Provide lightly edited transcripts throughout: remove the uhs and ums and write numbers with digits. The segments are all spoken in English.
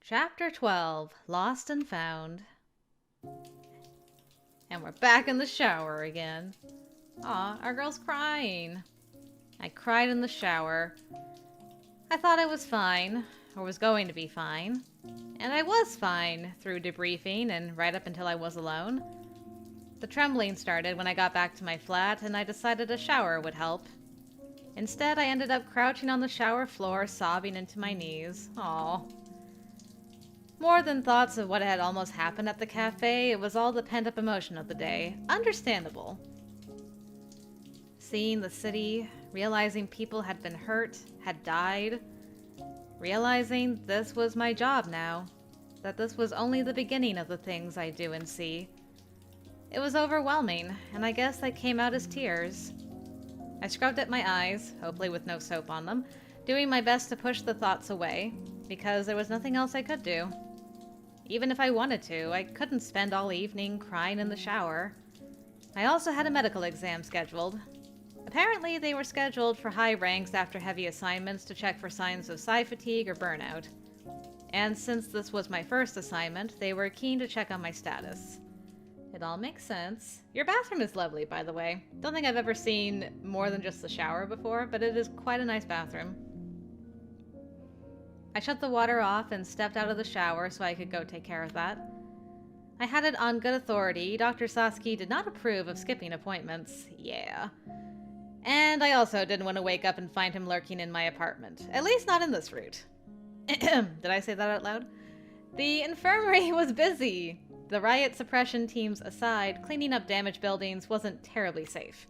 Chapter 12, Lost and Found. And we're back in the shower again. Aw, our girl's crying. I cried in the shower. I thought I was fine, or was going to be fine. And I was fine through debriefing and right up until I was alone. The trembling started when I got back to my flat, and I decided a shower would help. Instead, I ended up crouching on the shower floor, sobbing into my knees. Aw. More than thoughts of what had almost happened at the cafe, it was all the pent-up emotion of the day. Understandable. Seeing the city, realizing people had been hurt, had died. Realizing this was my job now. That this was only the beginning of the things I do and see. It was overwhelming, and I guess that came out as tears. I scrubbed at my eyes, hopefully with no soap on them, doing my best to push the thoughts away, because there was nothing else I could do. Even if I wanted to, I couldn't spend all evening crying in the shower. I also had a medical exam scheduled. Apparently, they were scheduled for high ranks after heavy assignments to check for signs of psi fatigue or burnout. And since this was my first assignment, they were keen to check on my status. It all makes sense. Your bathroom is lovely, by the way. Don't think I've ever seen more than just the shower before, but it is quite a nice bathroom. I shut the water off and stepped out of the shower so I could go take care of that. I had it on good authority. Dr. Sasaki did not approve of skipping appointments. Yeah. And I also didn't want to wake up and find him lurking in my apartment. At least not in this route. Did I say that out loud? The infirmary was busy. The riot suppression teams aside, cleaning up damaged buildings wasn't terribly safe.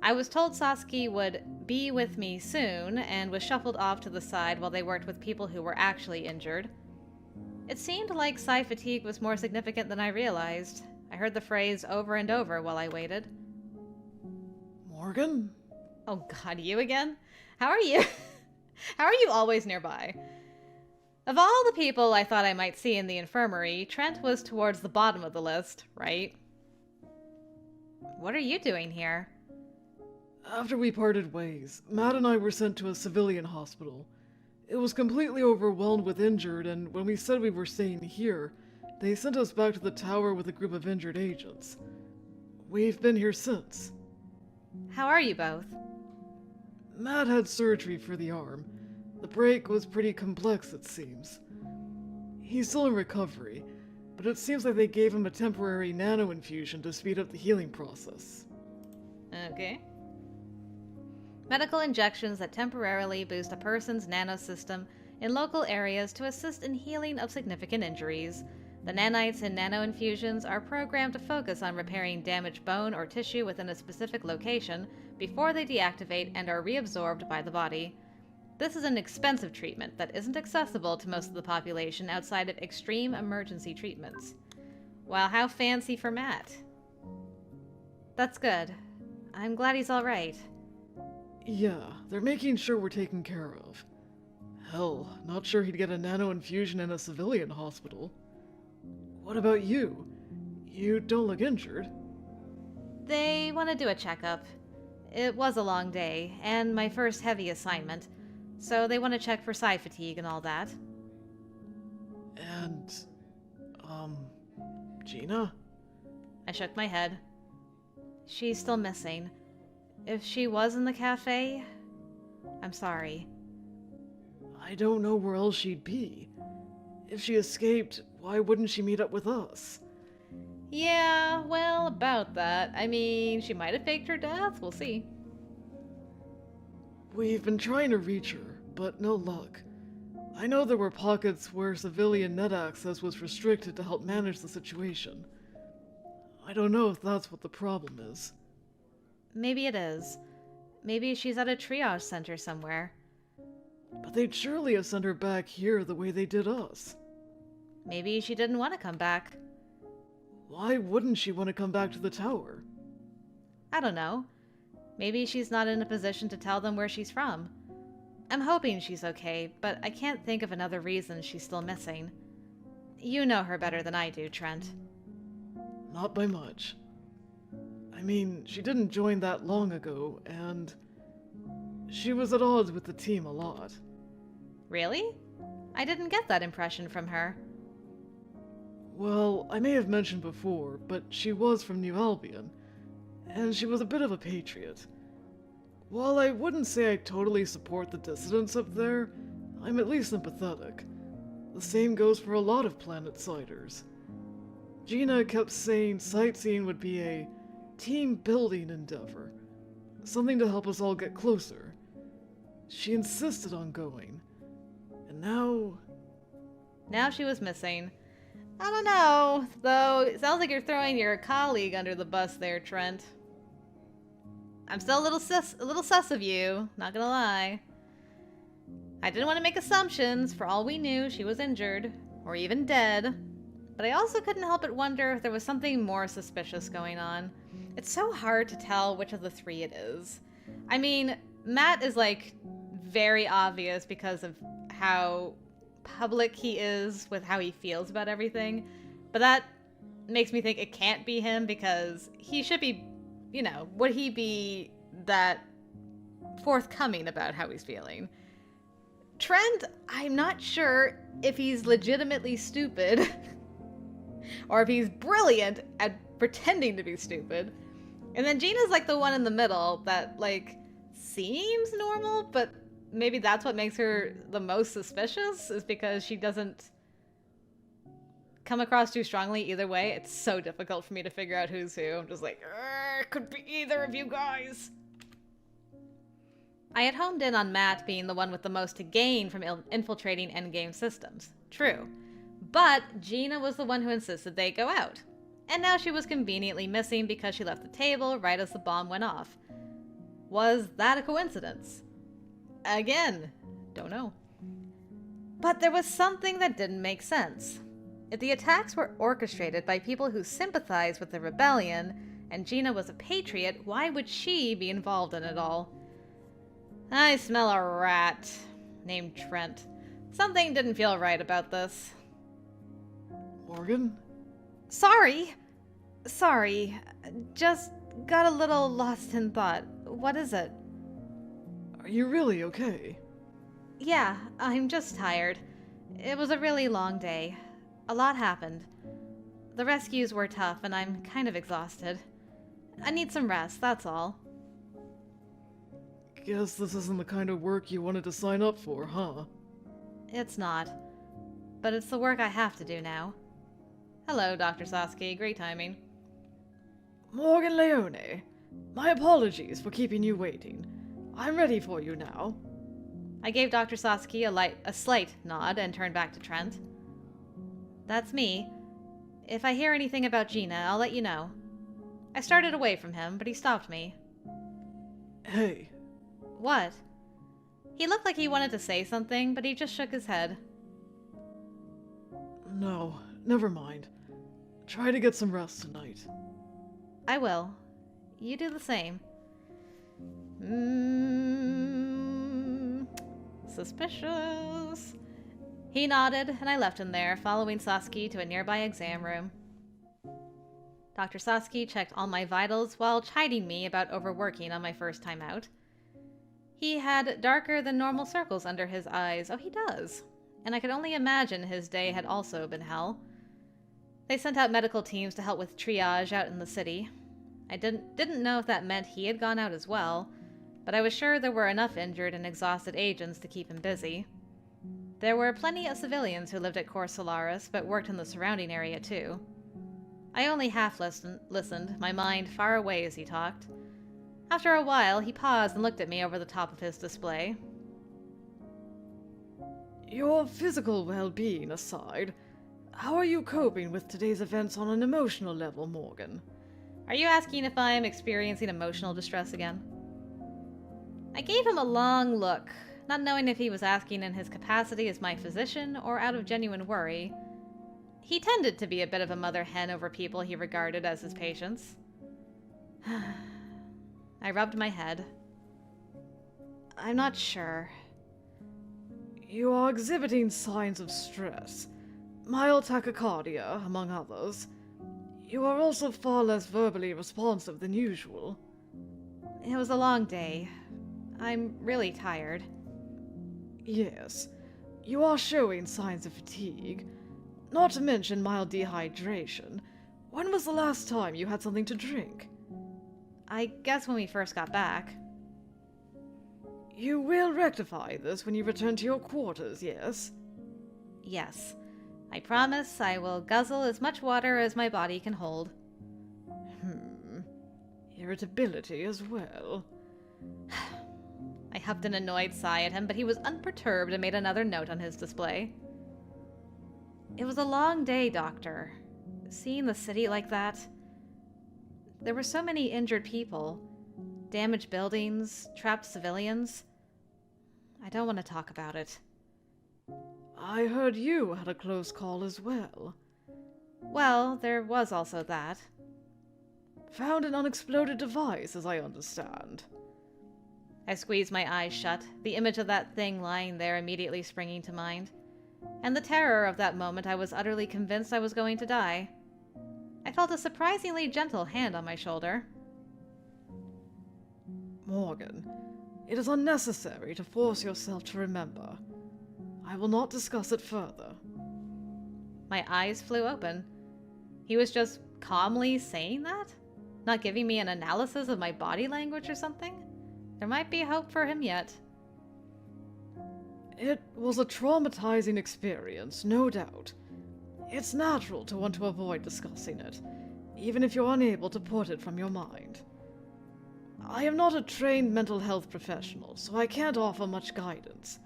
I was told Sasaki would be with me soon, and was shuffled off to the side while they worked with people who were actually injured. It seemed like psi fatigue was more significant than I realized. I heard the phrase over and over while I waited. Morgan? Oh god, you again? How are you? How are you always nearby? Of all the people I thought I might see in the infirmary, Trent was towards the bottom of the list, right? What are you doing here? After we parted ways, Matt and I were sent to a civilian hospital. It was completely overwhelmed with injured, and when we said we were staying here, they sent us back to the tower with a group of injured agents. We've been here since. How are you both? Matt had surgery for the arm. The break was pretty complex, it seems. He's still in recovery, but it seems like they gave him a temporary nano infusion to speed up the healing process. Okay. Medical injections that temporarily boost a person's nanosystem in local areas to assist in healing of significant injuries. The nanites in nano-infusions are programmed to focus on repairing damaged bone or tissue within a specific location before they deactivate and are reabsorbed by the body. This is an expensive treatment that isn't accessible to most of the population outside of extreme emergency treatments. Wow, how fancy for Matt. That's good. I'm glad he's all right. Yeah, they're making sure we're taken care of. Hell, not sure he'd get a nano infusion in a civilian hospital. What about you? You don't look injured. They want to do a checkup. It was a long day, and my first heavy assignment, so they want to check for psi fatigue and all that. And, Gina? I shook my head. She's still missing. If she was in the cafe, I'm sorry. I don't know where else she'd be. If she escaped, why wouldn't she meet up with us? Yeah, well, about that. I mean, she might have faked her death. We'll see. We've been trying to reach her, but no luck. I know there were pockets where civilian net access was restricted to help manage the situation. I don't know if that's what the problem is. Maybe it is. Maybe she's at a triage center somewhere. But they'd surely have sent her back here the way they did us. Maybe she didn't want to come back. Why wouldn't she want to come back to the tower? I don't know. Maybe she's not in a position to tell them where she's from. I'm hoping she's okay, but I can't think of another reason she's still missing. You know her better than I do, Trent. Not by much. I mean, she didn't join that long ago, and she was at odds with the team a lot. Really? I didn't get that impression from her. Well, I may have mentioned before, but she was from New Albion, and she was a bit of a patriot. While I wouldn't say I totally support the dissidents up there, I'm at least sympathetic. The same goes for a lot of planet-siders. Gina kept saying sightseeing would be a team-building endeavor, something to help us all get closer. She insisted on going, and now... Now she was missing. I don't know, though it sounds like you're throwing your colleague under the bus there, Trent. I'm still a little sus of you, not gonna lie. I didn't want to make assumptions. For all we knew, she was injured, or even dead. But I also couldn't help but wonder if there was something more suspicious going on. It's so hard to tell which of the three it is. I mean, Matt is, like, very obvious because of how public he is with how he feels about everything. But that makes me think it can't be him because he should be, you know, would he be that forthcoming about how he's feeling? Trent, I'm not sure if he's legitimately stupid or if he's brilliant at pretending to be stupid. And then Gina's like the one in the middle that, like, seems normal, but maybe that's what makes her the most suspicious, is because she doesn't come across too strongly either way. It's so difficult for me to figure out who's who. I'm just like, it could be either of you guys. I had homed in on Matt being the one with the most to gain from infiltrating Endgame systems. True. But Gina was the one who insisted they go out. And now she was conveniently missing because she left the table right as the bomb went off. Was that a coincidence? Again, don't know. But there was something that didn't make sense. If the attacks were orchestrated by people who sympathized with the rebellion, and Gina was a patriot, why would she be involved in it all? I smell a rat named Trent. Something didn't feel right about this. Morgan? Sorry. Just got a little lost in thought. What is it? Are you really okay? Yeah, I'm just tired. It was a really long day. A lot happened. The rescues were tough, and I'm kind of exhausted. I need some rest, that's all. Guess this isn't the kind of work you wanted to sign up for, huh? It's not. But it's the work I have to do now. Hello, Dr. Sasaki. Great timing. Morgan Leone, my apologies for keeping you waiting. I'm ready for you now. I gave Dr. Sasaki a slight nod and turned back to Trent. That's me. If I hear anything about Gina, I'll let you know. I started away from him, but he stopped me. Hey. What? He looked like he wanted to say something, but he just shook his head. No, never mind. Try to get some rest tonight. I will. You do the same. Suspicious. He nodded, and I left him there, following Sasaki to a nearby exam room. Dr. Sasaki checked all my vitals while chiding me about overworking on my first time out. He had darker than normal circles under his eyes. Oh, he does. And I could only imagine his day had also been hell. They sent out medical teams to help with triage out in the city. I didn't know if that meant he had gone out as well, but I was sure there were enough injured and exhausted agents to keep him busy. There were plenty of civilians who lived at Cor Solaris, but worked in the surrounding area too. I only half listened, my mind far away as he talked. After a while, he paused and looked at me over the top of his display. Your physical well-being aside, how are you coping with today's events on an emotional level, Morgan? Are you asking if I'm experiencing emotional distress again? I gave him a long look, not knowing if he was asking in his capacity as my physician or out of genuine worry. He tended to be a bit of a mother hen over people he regarded as his patients. I rubbed my head. I'm not sure. You are exhibiting signs of stress, mild tachycardia, among others. You are also far less verbally responsive than usual. It was a long day. I'm really tired. Yes. You are showing signs of fatigue, not to mention mild dehydration. When was the last time you had something to drink? I guess when we first got back. You will rectify this when you return to your quarters, yes? Yes. I promise I will guzzle as much water as my body can hold. Irritability as well. I huffed an annoyed sigh at him, but he was unperturbed and made another note on his display. It was a long day, Doctor. Seeing the city like that. There were so many injured people. Damaged buildings, trapped civilians. I don't want to talk about it. I heard you had a close call as well. Well, there was also that. Found an unexploded device, as I understand. I squeezed my eyes shut, the image of that thing lying there immediately springing to mind. And the terror of that moment, I was utterly convinced I was going to die. I felt a surprisingly gentle hand on my shoulder. Morgan, it is unnecessary to force yourself to remember. I will not discuss it further. My eyes flew open. He was just calmly saying that? Not giving me an analysis of my body language or something? There might be hope for him yet. It was a traumatizing experience, no doubt. It's natural to want to avoid discussing it, even if you're unable to put it from your mind. I am not a trained mental health professional, so I can't offer much guidance.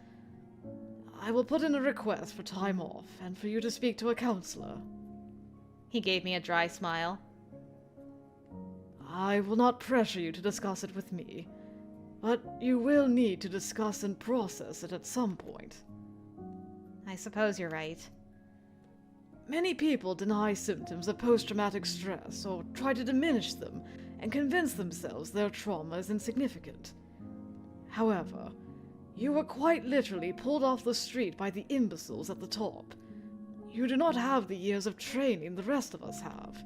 I will put in a request for time off and for you to speak to a counselor. He gave me a dry smile. I will not pressure you to discuss it with me, but you will need to discuss and process it at some point. I suppose you're right. Many people deny symptoms of post-traumatic stress or try to diminish them and convince themselves their trauma is insignificant. However, you were quite literally pulled off the street by the imbeciles at the top. You do not have the years of training the rest of us have.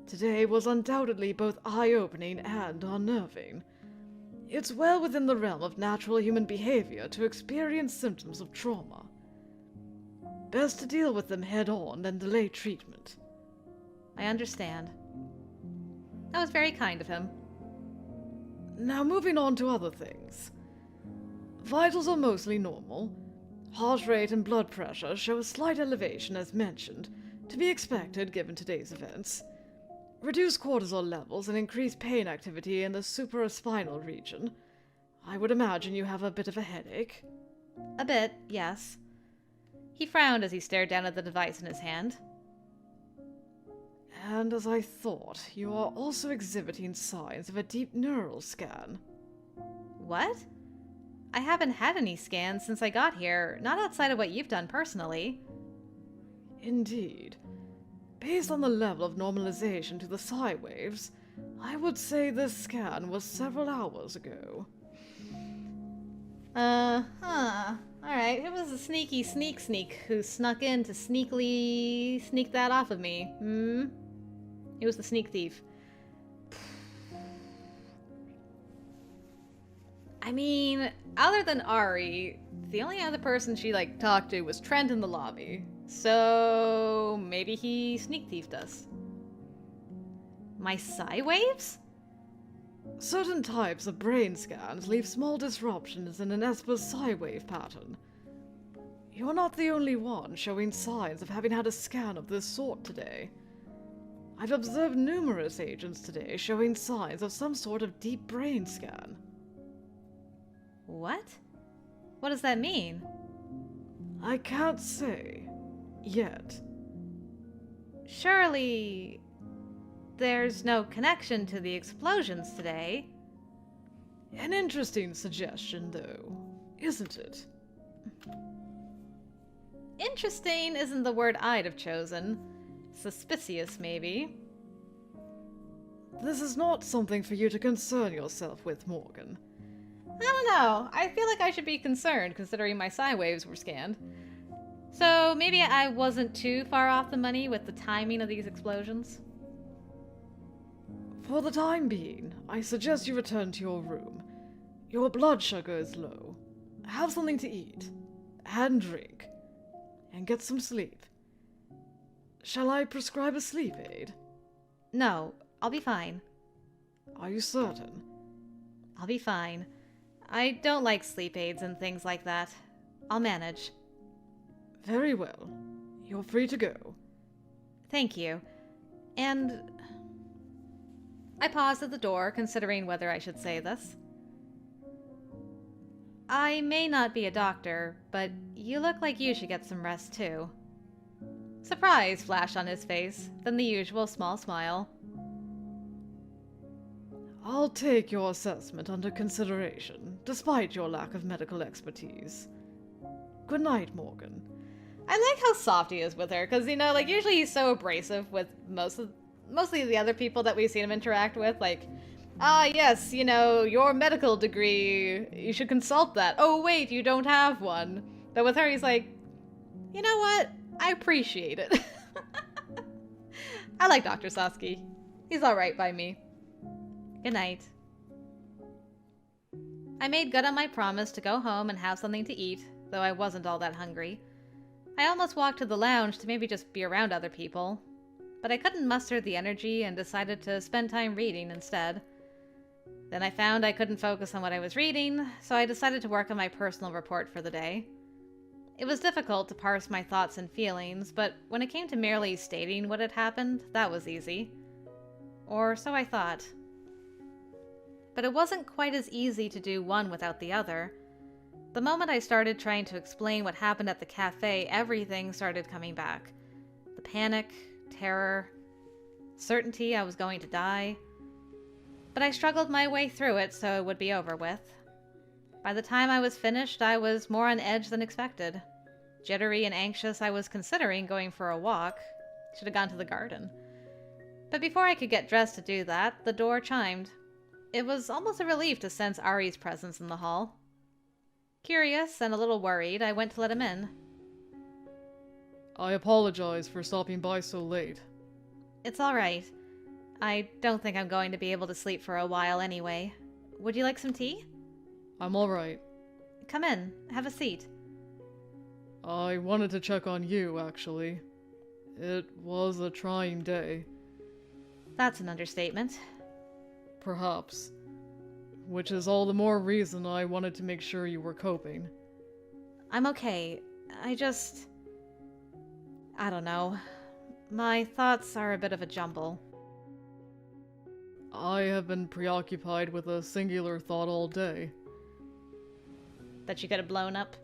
Today was undoubtedly both eye-opening and unnerving. It's well within the realm of natural human behavior to experience symptoms of trauma. Best to deal with them head-on than delay treatment. I understand. That was very kind of him. Now moving on to other things. Vitals are mostly normal. Heart rate and blood pressure show a slight elevation as mentioned, to be expected given today's events. Reduced cortisol levels and increased pain activity in the supraspinal region. I would imagine you have a bit of a headache. A bit, yes. He frowned as he stared down at the device in his hand. And as I thought, you are also exhibiting signs of a deep neural scan. What? I haven't had any scans since I got here, not outside of what you've done personally. Indeed. Based on the level of normalization to the psi waves, I would say this scan was several hours ago. Alright, who was the sneaky sneak who snuck in to sneakily sneak that off of me? He was the sneak thief. I mean, other than Ari, the only other person she, talked to was Trent in the lobby. So, maybe he sneak thiefed us. My psi waves? Certain types of brain scans leave small disruptions in an Esper's psi wave pattern. You're not the only one showing signs of having had a scan of this sort today. I've observed numerous agents today showing signs of some sort of deep brain scan. What? What does that mean? I can't say. Yet. Surely there's no connection to the explosions today. An interesting suggestion, though, isn't it? Interesting isn't the word I'd have chosen. Suspicious, maybe. This is not something for you to concern yourself with, Morgan. I don't know. I feel like I should be concerned, considering my psi waves were scanned. So maybe I wasn't too far off the money with the timing of these explosions? For the time being, I suggest you return to your room. Your blood sugar is low. Have something to eat. and drink, and get some sleep. Shall I prescribe a sleep aid? No, I'll be fine. Are you certain? I'll be fine. I don't like sleep aids and things like that. I'll manage. Very well. You're free to go. Thank you. And... I paused at the door, considering whether I should say this. I may not be a doctor, but you look like you should get some rest too. Surprise flashed on his face, then the usual small smile. I'll take your assessment under consideration, despite your lack of medical expertise. Good night, Morgan. I like how soft he is with her, because, you know, like, usually he's so abrasive with mostly the other people that we've seen him interact with, like, yes, you know, your medical degree, you should consult that. Oh, wait, you don't have one. But with her, he's like, you know what? I appreciate it. I like Dr. Sasuke. He's alright by me. Good night. I made good on my promise to go home and have something to eat, though I wasn't all that hungry. I almost walked to the lounge to maybe just be around other people, but I couldn't muster the energy and decided to spend time reading instead. Then I found I couldn't focus on what I was reading, so I decided to work on my personal report for the day. It was difficult to parse my thoughts and feelings, but when it came to merely stating what had happened, that was easy. Or so I thought. But it wasn't quite as easy to do one without the other. The moment I started trying to explain what happened at the cafe, everything started coming back. The panic, terror, certainty I was going to die. But I struggled my way through it so it would be over with. By the time I was finished, I was more on edge than expected. Jittery and anxious, I was considering going for a walk. Should have gone to the garden. But before I could get dressed to do that, the door chimed. It was almost a relief to sense Ari's presence in the hall. Curious and a little worried, I went to let him in. I apologize for stopping by so late. It's all right. I don't think I'm going to be able to sleep for a while anyway. Would you like some tea? I'm all right. Come in. Have a seat. I wanted to check on you, actually. It was a trying day. That's an understatement. Perhaps. Which is all the more reason I wanted to make sure you were coping. I'm okay. I don't know. My thoughts are a bit of a jumble. I have been preoccupied with a singular thought all day. That you could have blown up?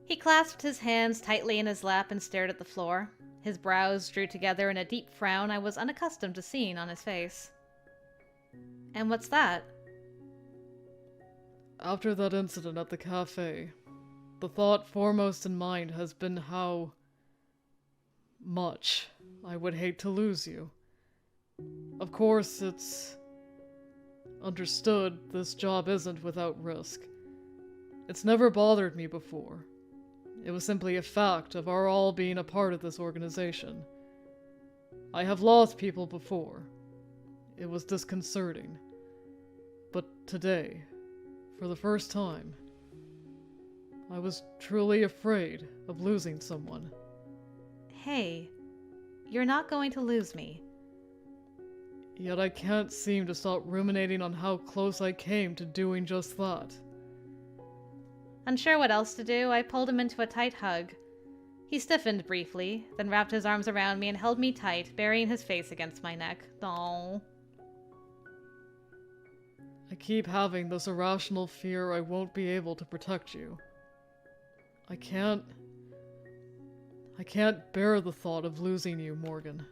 He clasped his hands tightly in his lap and stared at the floor. His brows drew together in a deep frown I was unaccustomed to seeing on his face. And what's that? After that incident at the cafe, the thought foremost in mind has been how much I would hate to lose you. Of course, it's understood this job isn't without risk. It's never bothered me before. It was simply a fact of our all being a part of this organization. I have lost people before. It was disconcerting. But today, for the first time, I was truly afraid of losing someone. Hey, you're not going to lose me. Yet I can't seem to stop ruminating on how close I came to doing just that. Unsure what else to do, I pulled him into a tight hug. He stiffened briefly, then wrapped his arms around me and held me tight, burying his face against my neck. Aww. I keep having this irrational fear I won't be able to protect you. I can't bear the thought of losing you, Morgan.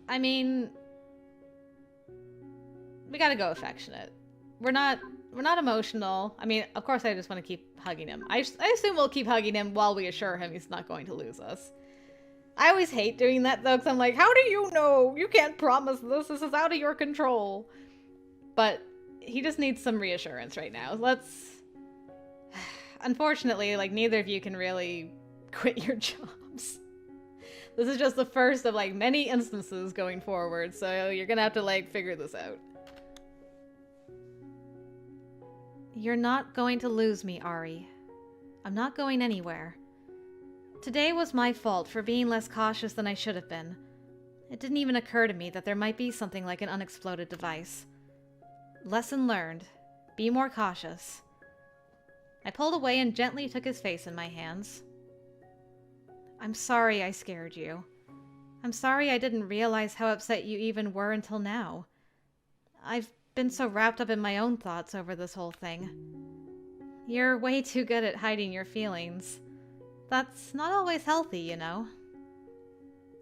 I mean, we gotta go affectionate. We're not emotional. I mean, of course I just want to keep hugging him. I assume we'll keep hugging him while we assure him he's not going to lose us. I always hate doing that though, because I'm like, how do you know? You can't promise this. This is out of your control. But he just needs some reassurance right now. Unfortunately, like, neither of you can really quit your jobs. This is just the first of, like, many instances going forward, so you're gonna have to, like, figure this out. You're not going to lose me, Ari. I'm not going anywhere. Today was my fault for being less cautious than I should have been. It didn't even occur to me that there might be something like an unexploded device. Lesson learned. Be more cautious. I pulled away and gently took his face in my hands. I'm sorry I scared you. I'm sorry I didn't realize how upset you even were until now. I've been so wrapped up in my own thoughts over this whole thing. You're way too good at hiding your feelings. That's not always healthy, you know.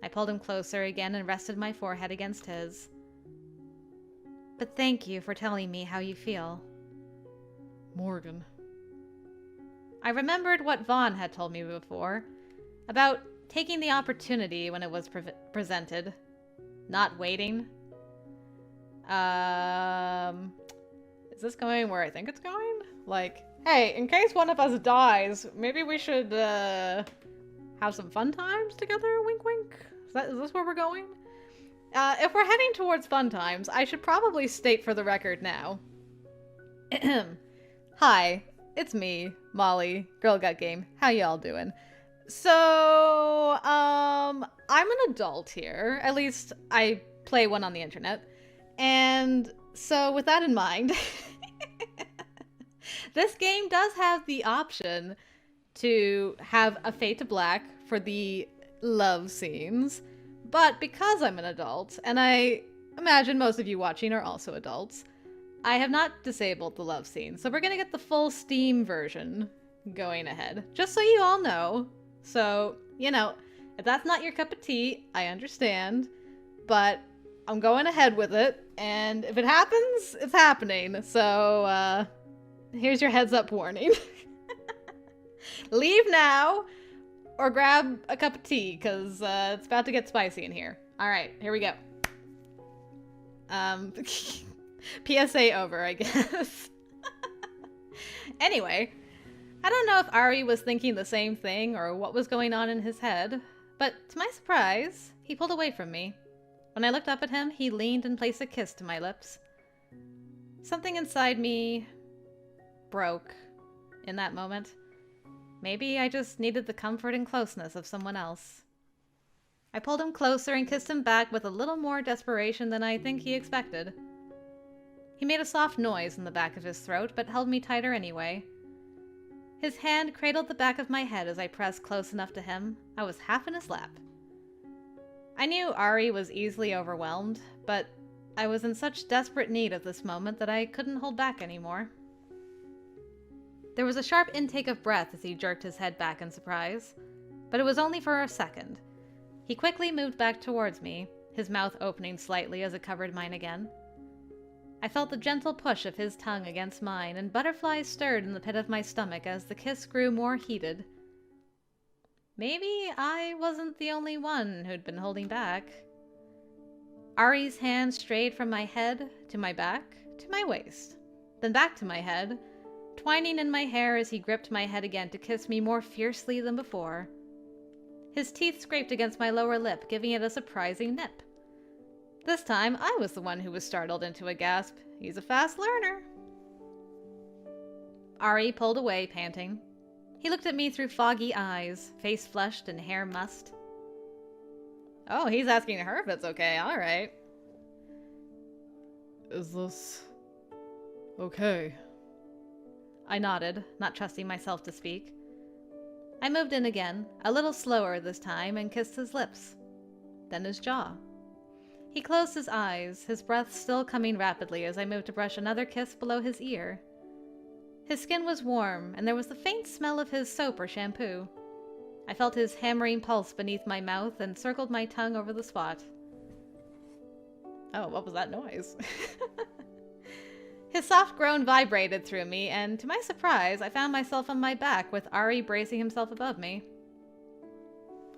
I pulled him closer again and rested my forehead against his. But thank you for telling me how you feel. Morgan. I remembered what Vaughn had told me before, about taking the opportunity when it was presented, not waiting. Is this going where I think it's going? Like, hey, in case one of us dies, maybe we should, have some fun times together, wink wink? Is this where we're going? If we're heading towards fun times, I should probably state for the record now. Hi, it's me, Molly, GirlGotGame. How y'all doing? So, I'm an adult here. At least I play one on the internet. And so with that in mind, this game does have the option to have a fade to black for the love scenes. But because I'm an adult, and I imagine most of you watching are also adults, I have not disabled the love scene. So we're gonna get the full Steam version going ahead. Just so you all know. So, you know, if that's not your cup of tea, I understand. But I'm going ahead with it, and if it happens, it's happening. So, here's your heads up warning. Leave now, or grab a cup of tea, because it's about to get spicy in here. Alright, here we go. PSA over, I guess. Anyway, I don't know if Ari was thinking the same thing or what was going on in his head, but to my surprise, he pulled away from me. When I looked up at him, he leaned and placed a kiss to my lips. Something inside me broke in that moment. Maybe I just needed the comfort and closeness of someone else. I pulled him closer and kissed him back with a little more desperation than I think he expected. He made a soft noise in the back of his throat, but held me tighter anyway. His hand cradled the back of my head as I pressed close enough to him. I was half in his lap. I knew Ari was easily overwhelmed, but I was in such desperate need of this moment that I couldn't hold back anymore. There was a sharp intake of breath as he jerked his head back in surprise, but it was only for a second. He quickly moved back towards me, his mouth opening slightly as it covered mine again. I felt the gentle push of his tongue against mine, and butterflies stirred in the pit of my stomach as the kiss grew more heated. Maybe I wasn't the only one who'd been holding back. Ari's hand strayed from my head to my back to my waist, then back to my head, twining in my hair as he gripped my head again to kiss me more fiercely than before. His teeth scraped against my lower lip, giving it a surprising nip. This time, I was the one who was startled into a gasp. He's a fast learner. Ari pulled away, panting. He looked at me through foggy eyes, face flushed and hair mussed. Oh, he's asking her if it's okay. All right. Is this okay? I nodded, not trusting myself to speak. I moved in again, a little slower this time, and kissed his lips. Then his jaw. He closed his eyes, his breath still coming rapidly as I moved to brush another kiss below his ear. His skin was warm, and there was the faint smell of his soap or shampoo. I felt his hammering pulse beneath my mouth and circled my tongue over the spot. Oh, what was that noise? His soft groan vibrated through me, and to my surprise, I found myself on my back with Ari bracing himself above me.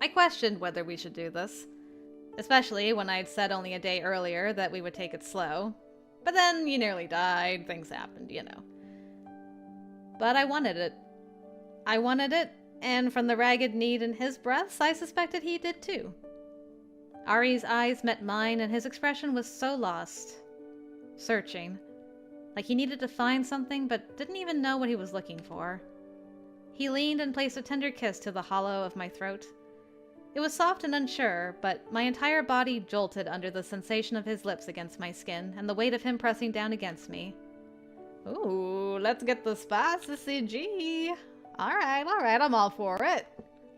I questioned whether we should do this, especially when I'd said only a day earlier that we would take it slow. But then you nearly died, things happened, you know. But I wanted it. I wanted it, and from the ragged need in his breaths, I suspected he did too. Ari's eyes met mine, and his expression was so lost. Searching. like he needed to find something but didn't even know what he was looking for. He leaned and placed a tender kiss to the hollow of my throat. It was soft and unsure, but my entire body jolted under the sensation of his lips against my skin and the weight of him pressing down against me. Ooh, let's get the spicy G. Alright, I'm all for it.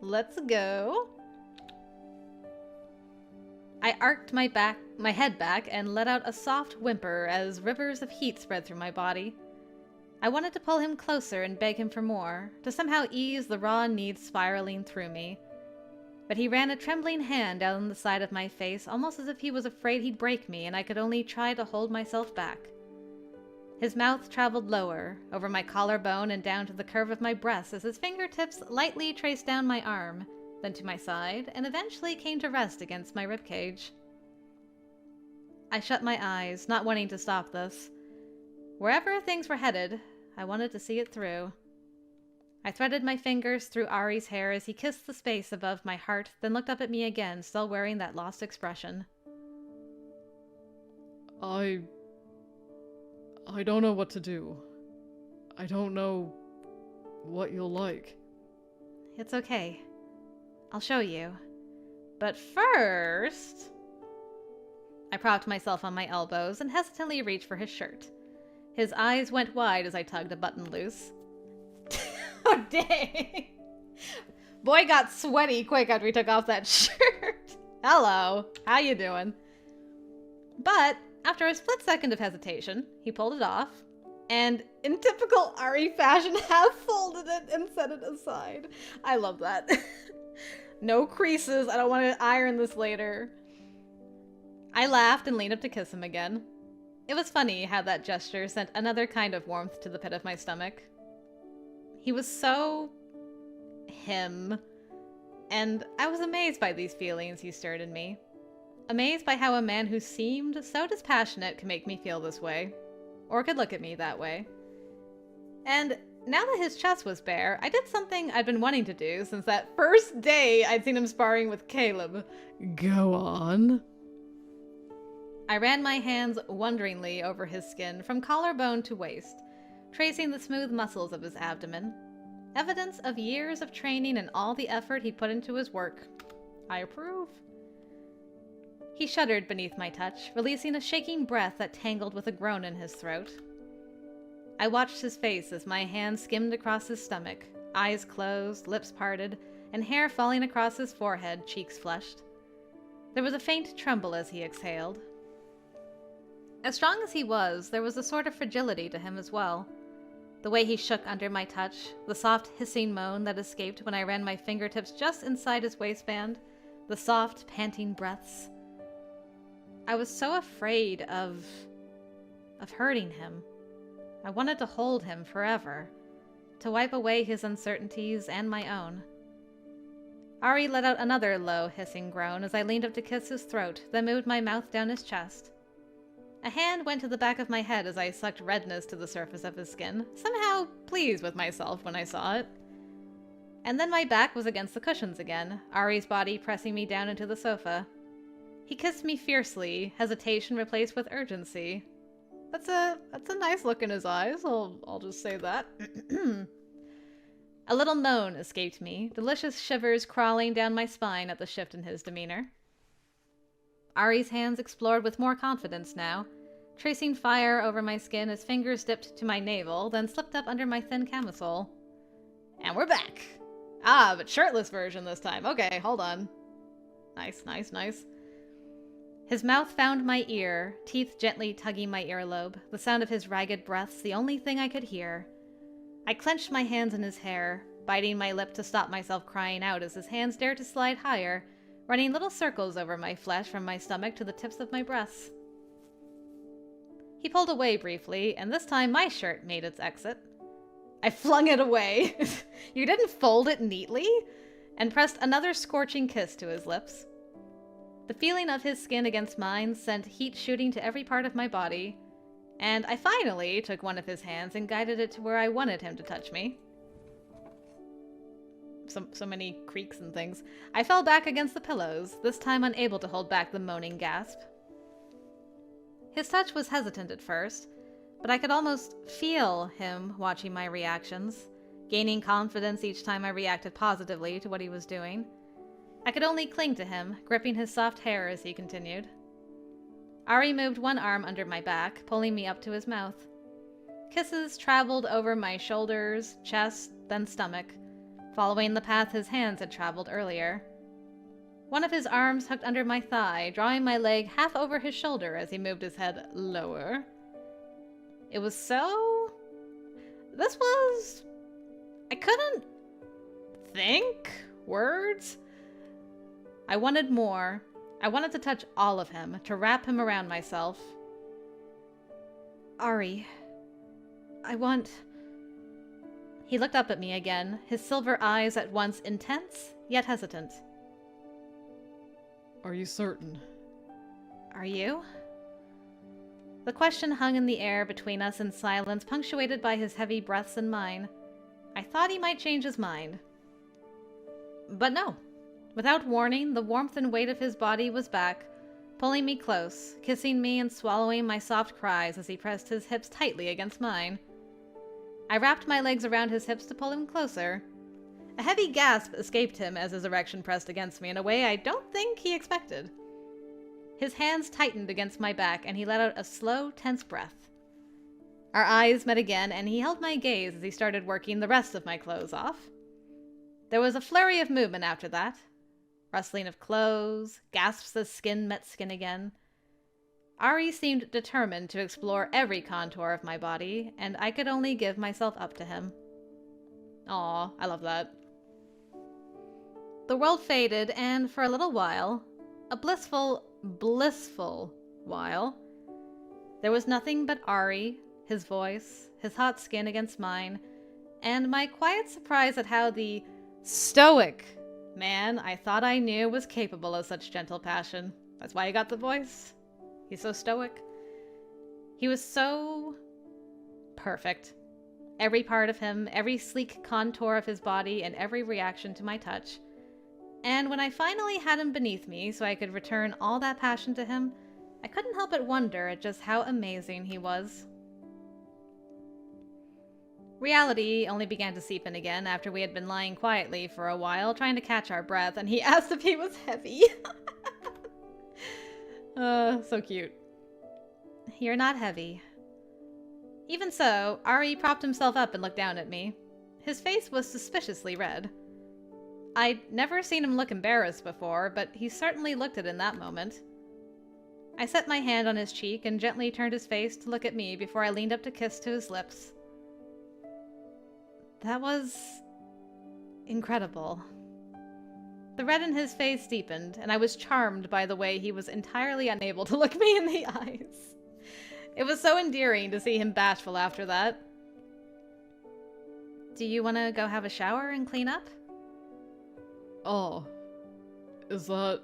Let's go. I arced my head back and let out a soft whimper as rivers of heat spread through my body. I wanted to pull him closer and beg him for more, to somehow ease the raw need spiraling through me. But he ran a trembling hand down the side of my face, almost as if he was afraid he'd break me and I could only try to hold myself back. His mouth traveled lower, over my collarbone and down to the curve of my breast as his fingertips lightly traced down my arm, then to my side, and eventually came to rest against my ribcage. I shut my eyes, not wanting to stop this. Wherever things were headed, I wanted to see it through. I threaded my fingers through Ari's hair as he kissed the space above my heart, then looked up at me again, still wearing that lost expression. I don't know what to do. I don't know what you'll like. It's okay. I'll show you. But first... I propped myself on my elbows and hesitantly reached for his shirt. His eyes went wide as I tugged a button loose. Oh, dang! Boy got sweaty quick after we took off that shirt. Hello, how you doing? But after a split second of hesitation, he pulled it off, and in typical Ari fashion, half-folded it and set it aside. I love that. No creases, I don't want to iron this later. I laughed and leaned up to kiss him again. It was funny how that gesture sent another kind of warmth to the pit of my stomach. He was so... him. And I was amazed by these feelings he stirred in me. Amazed by how a man who seemed so dispassionate could make me feel this way. Or could look at me that way. And now that his chest was bare, I did something I'd been wanting to do since that first day I'd seen him sparring with Caleb. Go on. I ran my hands wonderingly over his skin from collarbone to waist, tracing the smooth muscles of his abdomen. Evidence of years of training and all the effort he put into his work. I approve. He shuddered beneath my touch, releasing a shaking breath that tangled with a groan in his throat. I watched his face as my hand skimmed across his stomach, eyes closed, lips parted, and hair falling across his forehead, cheeks flushed. There was a faint tremble as he exhaled. As strong as he was, there was a sort of fragility to him as well. The way he shook under my touch, the soft hissing moan that escaped when I ran my fingertips just inside his waistband, the soft, panting breaths. I was so afraid of hurting him. I wanted to hold him forever, to wipe away his uncertainties and my own. Ari let out another low, hissing groan as I leaned up to kiss his throat, then moved my mouth down his chest. A hand went to the back of my head as I sucked redness to the surface of his skin, somehow pleased with myself when I saw it. And then my back was against the cushions again, Ari's body pressing me down into the sofa. He kissed me fiercely, hesitation replaced with urgency. That's a nice look in his eyes, I'll just say that. A little moan escaped me, delicious shivers crawling down my spine at the shift in his demeanor. Ari's hands explored with more confidence now, tracing fire over my skin as fingers dipped to my navel, then slipped up under my thin camisole. And we're back! Ah, but shirtless version this time. Okay, hold on. Nice, nice, nice. His mouth found my ear, teeth gently tugging my earlobe, the sound of his ragged breaths the only thing I could hear. I clenched my hands in his hair, biting my lip to stop myself crying out as his hands dared to slide higher, running little circles over my flesh from my stomach to the tips of my breasts. He pulled away briefly, and this time my shirt made its exit. I flung it away. You didn't fold it neatly? And pressed another scorching kiss to his lips. The feeling of his skin against mine sent heat shooting to every part of my body, and I finally took one of his hands and guided it to where I wanted him to touch me. So many creaks and things. I fell back against the pillows, this time unable to hold back the moaning gasp. His touch was hesitant at first, but I could almost feel him watching my reactions, gaining confidence each time I reacted positively to what he was doing. I could only cling to him, gripping his soft hair as he continued. Ari moved one arm under my back, pulling me up to his mouth. Kisses traveled over my shoulders, chest, then stomach, following the path his hands had traveled earlier. One of his arms hooked under my thigh, drawing my leg half over his shoulder as he moved his head lower. It was so... I couldn't think words. I wanted more. I wanted to touch all of him, to wrap him around myself. Ari, I want... He looked up at me again, his silver eyes at once intense, yet hesitant. Are you certain? Are you? The question hung in the air between us in silence, punctuated by his heavy breaths and mine. I thought he might change his mind. But no. Without warning, the warmth and weight of his body was back, pulling me close, kissing me and swallowing my soft cries as he pressed his hips tightly against mine. I wrapped my legs around his hips to pull him closer. A heavy gasp escaped him as his erection pressed against me in a way I don't think he expected. His hands tightened against my back, and he let out a slow, tense breath. Our eyes met again, and he held my gaze as he started working the rest of my clothes off. There was a flurry of movement after that. Rustling of clothes, gasps as skin met skin again. Ari seemed determined to explore every contour of my body, and I could only give myself up to him. Aw, I love that. The world faded, and for a little while, a blissful while, there was nothing but Ari, his voice, his hot skin against mine, and my quiet surprise at how the stoic man I thought I knew was capable of such gentle passion. That's why he got the voice. He's so stoic. He was so perfect. Every part of him, every sleek contour of his body, and every reaction to my touch. And when I finally had him beneath me so I could return all that passion to him, I couldn't help but wonder at just how amazing he was. Reality only began to seep in again after we had been lying quietly for a while, trying to catch our breath, and he asked if he was heavy. So cute. You're not heavy. Even so, Ari propped himself up and looked down at me. His face was suspiciously red. I'd never seen him look embarrassed before, but he certainly looked it in that moment. I set my hand on his cheek and gently turned his face to look at me before I leaned up to kiss to his lips. That was... incredible. The red in his face deepened, and I was charmed by the way he was entirely unable to look me in the eyes. It was so endearing to see him bashful after that. Do you want to go have a shower and clean up? Oh. Is that...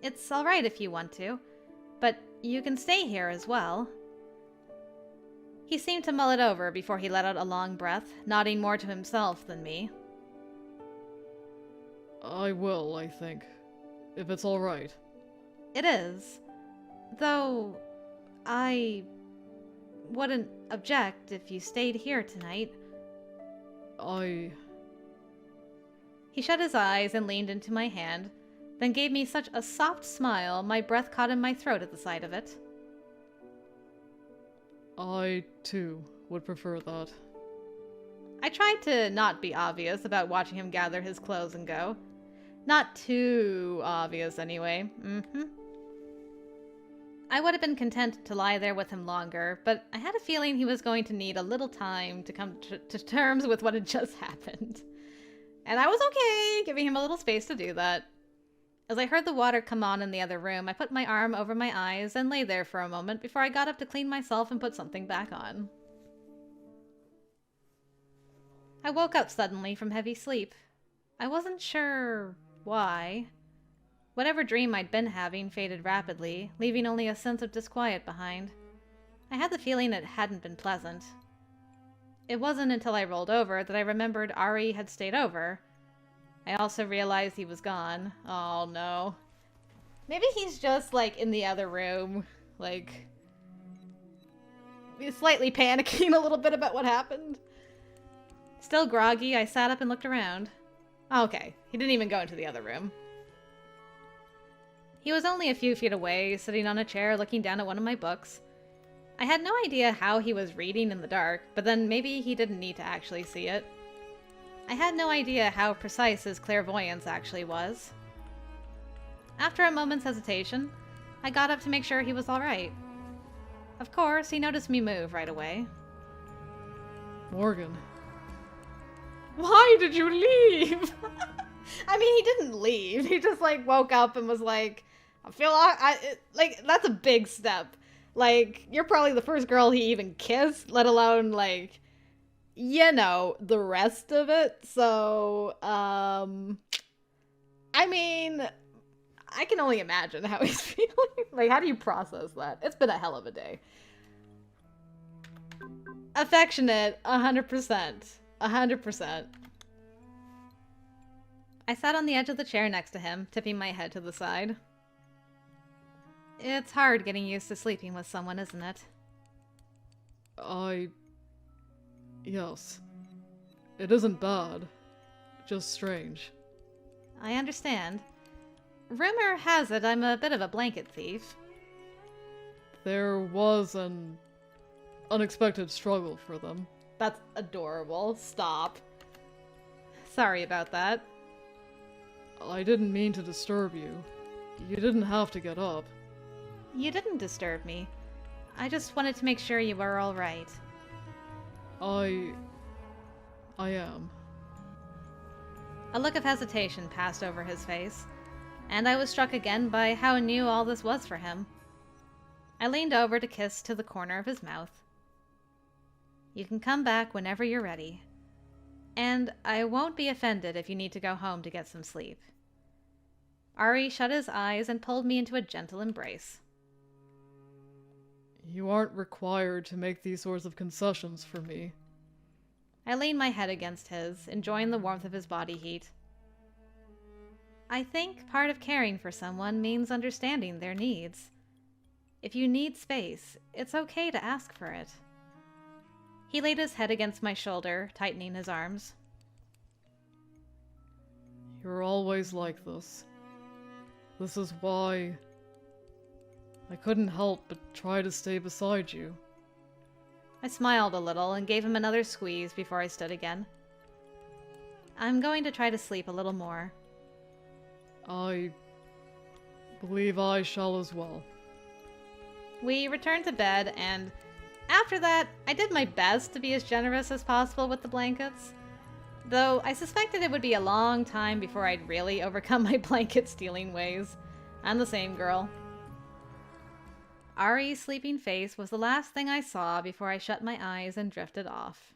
It's alright if you want to, but you can stay here as well. He seemed to mull it over before he let out a long breath, nodding more to himself than me. I will, I think. If it's alright. It is. Though, I wouldn't object if you stayed here tonight. He shut his eyes and leaned into my hand, then gave me such a soft smile my breath caught in my throat at the sight of it. I, too, would prefer that. I tried to not be obvious about watching him gather his clothes and go. Not too obvious, anyway. I would have been content to lie there with him longer, but I had a feeling he was going to need a little time to come to terms with what had just happened. And I was okay giving him a little space to do that. As I heard the water come on in the other room, I put my arm over my eyes and lay there for a moment before I got up to clean myself and put something back on. I woke up suddenly from heavy sleep. I wasn't sure why. Whatever dream I'd been having faded rapidly, leaving only a sense of disquiet behind. I had the feeling it hadn't been pleasant. It wasn't until I rolled over that I remembered Ari had stayed over. I also realized he was gone. Oh no. Maybe he's just, like, in the other room, like, slightly panicking a little bit about what happened. Still groggy, I sat up and looked around. Okay, he didn't even go into the other room. He was only a few feet away, sitting on a chair looking down at one of my books. I had no idea how he was reading in the dark, but then maybe he didn't need to actually see it. I had no idea how precise his clairvoyance actually was. After a moment's hesitation, I got up to make sure he was alright. Of course, he noticed me move right away. Morgan. Why did you leave? I mean, he didn't leave. He just, like, woke up and was like, like, that's a big step. Like, you're probably the first girl he even kissed, let alone, like, you know, the rest of it. So, I mean, I can only imagine how he's feeling. Like, how do you process that? It's been a hell of a day. Affectionate, 100%. 100%. I sat on the edge of the chair next to him, tipping my head to the side. It's hard getting used to sleeping with someone, isn't it? Yes. It isn't bad. Just strange. I understand. Rumor has it I'm a bit of a blanket thief. There was an unexpected struggle for them. That's adorable. Stop. Sorry about that. I didn't mean to disturb you. You didn't have to get up. You didn't disturb me. I just wanted to make sure you were all right. I am. A look of hesitation passed over his face, and I was struck again by how new all this was for him. I leaned over to kiss to the corner of his mouth. You can come back whenever you're ready. And I won't be offended if you need to go home to get some sleep. Ari shut his eyes and pulled me into a gentle embrace. You aren't required to make these sorts of concessions for me. I leaned my head against his, enjoying the warmth of his body heat. I think part of caring for someone means understanding their needs. If you need space, it's okay to ask for it. He laid his head against my shoulder, tightening his arms. You're always like this. This is why I couldn't help but try to stay beside you. I smiled a little and gave him another squeeze before I stood again. I'm going to try to sleep a little more. I believe I shall as well. We returned to bed, and after that, I did my best to be as generous as possible with the blankets. Though I suspected it would be a long time before I'd really overcome my blanket stealing ways. I'm the same girl. Ari's sleeping face was the last thing I saw before I shut my eyes and drifted off.